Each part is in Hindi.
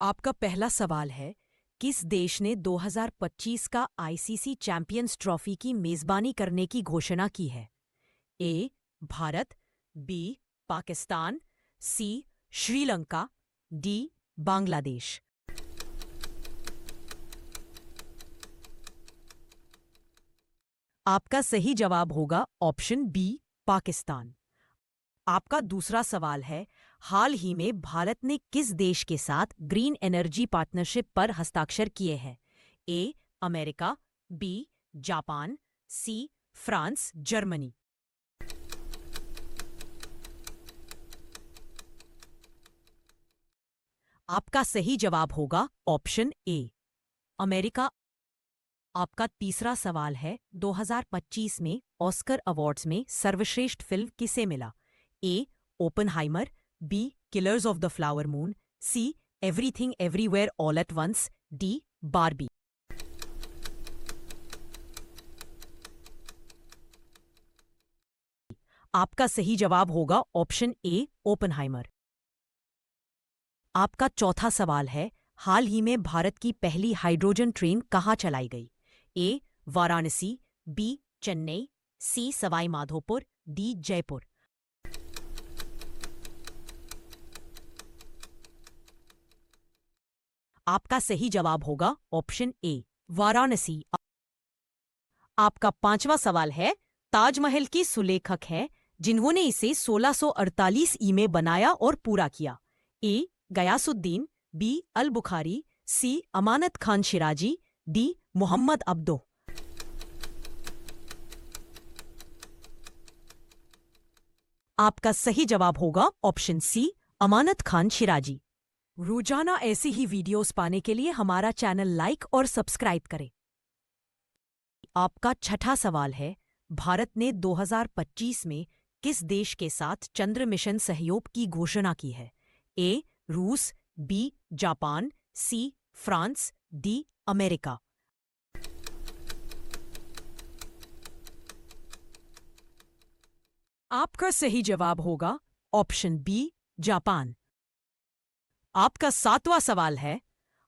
आपका पहला सवाल है, किस देश ने 2025 का आईसीसी चैंपियंस ट्रॉफी की मेजबानी करने की घोषणा की है? ए. भारत, बी. पाकिस्तान, सी. श्रीलंका, डी. बांग्लादेश। आपका सही जवाब होगा ऑप्शन बी, पाकिस्तान। आपका दूसरा सवाल है, हाल ही में भारत ने किस देश के साथ ग्रीन एनर्जी पार्टनरशिप पर हस्ताक्षर किए हैं? A. America, B. Japan, C. France, Germany. आपका सही जवाब होगा ऑप्शन ए, अमेरिका। आपका तीसरा सवाल है, 2025 में ऑस्कर अवार्ड्स में सर्वश्रेष्ठ फिल्म किसे मिला? A. Oppenheimer, B. Killers of the Flower Moon, C. Everything Everywhere All at Once, D. Barbie. आपका सही जवाब होगा ऑप्शन ए, ओपनहाइमर। आपका चौथा सवाल है, हाल ही में भारत की पहली हाइड्रोजन ट्रेन कहाँ चलाई गई? ए. वाराणसी, बी. चेन्नई, सी. सवाई माधोपुर, डी. जयपुर। आपका सही जवाब होगा ऑप्शन ए, वाराणसी। आपका पांचवा सवाल है, ताजमहल की सुलेखक है जिन्होंने इसे 1648 में बनाया और पूरा किया? ए. गयासुद्दीन, बी. अल बुखारी, सी. अमानत खान शिराजी, डी. मोहम्मद अब्दो। आपका सही जवाब होगा ऑप्शन सी, अमानत खान शिराजी। रोजाना ऐसी ही वीडियोस पाने के लिए हमारा चैनल लाइक और सब्सक्राइब करें। आपका छठा सवाल है, भारत ने 2025 में किस देश के साथ चंद्र मिशन सहयोग की घोषणा की है? ए. रूस, B. Japan, C. France, D. America. आपका सही जवाब होगा ऑप्शन बी, जापान। आपका सातवां सवाल है,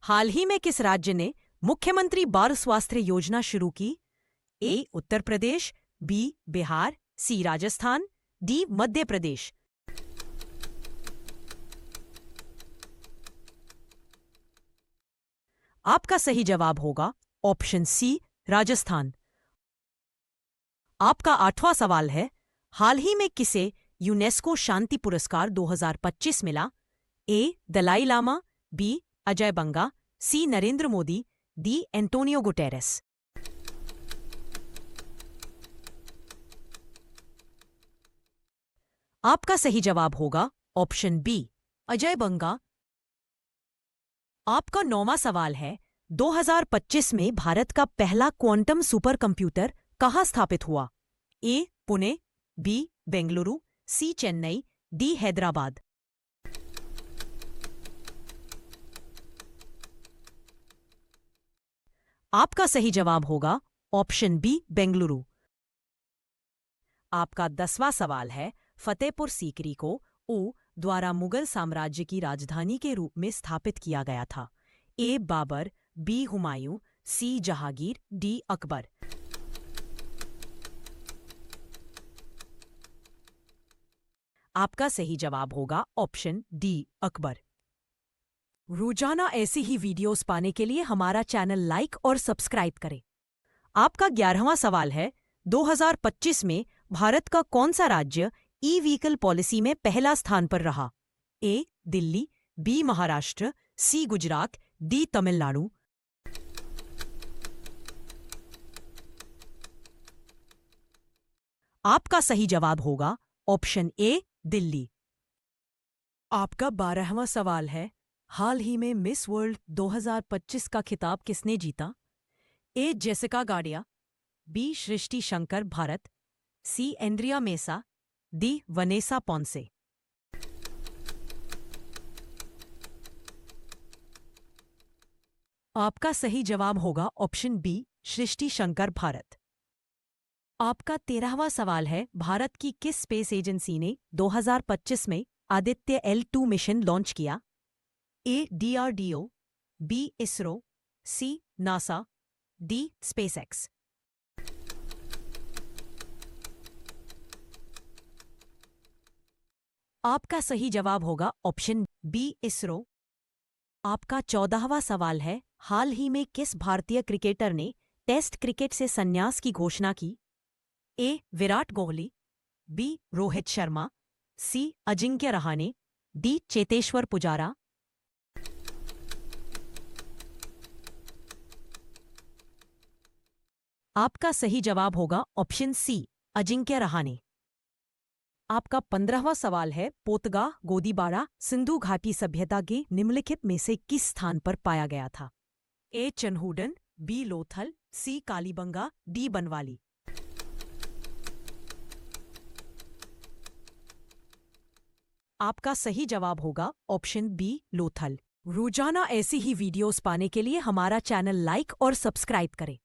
हाल ही में किस राज्य ने मुख्यमंत्री बाल स्वास्थ्य योजना शुरू की? ए. उत्तर प्रदेश, बी. बिहार, सी. राजस्थान, डी. मध्य प्रदेश। आपका सही जवाब होगा ऑप्शन सी, राजस्थान। आपका आठवां सवाल है, हाल ही में किसे यूनेस्को शांति पुरस्कार 2025 मिला? A. Dalai Lama, B. Ajay Banga, C. Narendra Modi, D. Antonio Guterres. आपका सही जवाब होगा ऑप्शन बी, अजय बंगा। आपका नौवां सवाल है, 2025 में भारत का पहला क्वांटम सुपर कंप्यूटर कहाँ स्थापित हुआ? ए. पुणे, बी. बेंगलुरु, सी. चेन्नई, डी. हैदराबाद। आपका सही जवाब होगा ऑप्शन बी, बेंगलुरु। आपका 10वां सवाल है, फतेहपुर सीकरी को ऊ द्वारा मुगल साम्राज्य की राजधानी के रूप में स्थापित किया गया था? ए. बाबर, बी. हुमायूं, सी. जहांगीर, डी. अकबर। आपका सही जवाब होगा ऑप्शन डी, अकबर। रोजाना ऐसी ही वीडियोस पाने के लिए हमारा चैनल लाइक और सब्सक्राइब करें। आपका 11वां सवाल है, 2025 में भारत का कौन सा राज्य ई व्हीकल पॉलिसी में पहला स्थान पर रहा? ए. दिल्ली, बी. महाराष्ट्र, सी. गुजरात, डी. तमिलनाडु। आपका सही जवाब होगा ऑप्शन ए, दिल्ली। आपका 12वां सवाल है, हाल ही में मिस वर्ल्ड 2025 का खिताब किसने जीता? A. Jessica Gadia, B. Srishti Shankar Bharat, C. Andrea Meza, D. Vanessa Ponce. आपका सही जवाब होगा ऑप्शन बी, सृष्टि शंकर भारत। आपका 13वां सवाल है, भारत की किस स्पेस एजेंसी ने 2025 में आदित्य L2 मिशन लॉन्च किया? ए DRDO, बी इसरो, सी नासा, डी स्पेसएक्स। आपका सही जवाब होगा ऑप्शन बी इसरो। आपका 14वां सवाल है, हाल ही में किस भारतीय क्रिकेटर ने टेस्ट क्रिकेट से संन्यास की घोषणा की? ए विराट कोहली, बी रोहित शर्मा, सी अजिंक्य रहाणे, डी चेतेश्वर पुजारा। आपका सही जवाब होगा ऑप्शन सी अजिंक्य रहाणे। आपका 15वां सवाल है, पोतगा गोदीबाड़ा सिंधु घाटी सभ्यता के निम्नलिखित में से किस स्थान पर पाया गया था? ए चनहूडन, बी लोथल, सी कालीबंगा, डी बनवाली। आपका सही जवाब होगा ऑप्शन बी लोथल। रोजाना ऐसी ही वीडियोस पाने के लिए हमारा चैनल लाइक और सब्सक्राइब करें।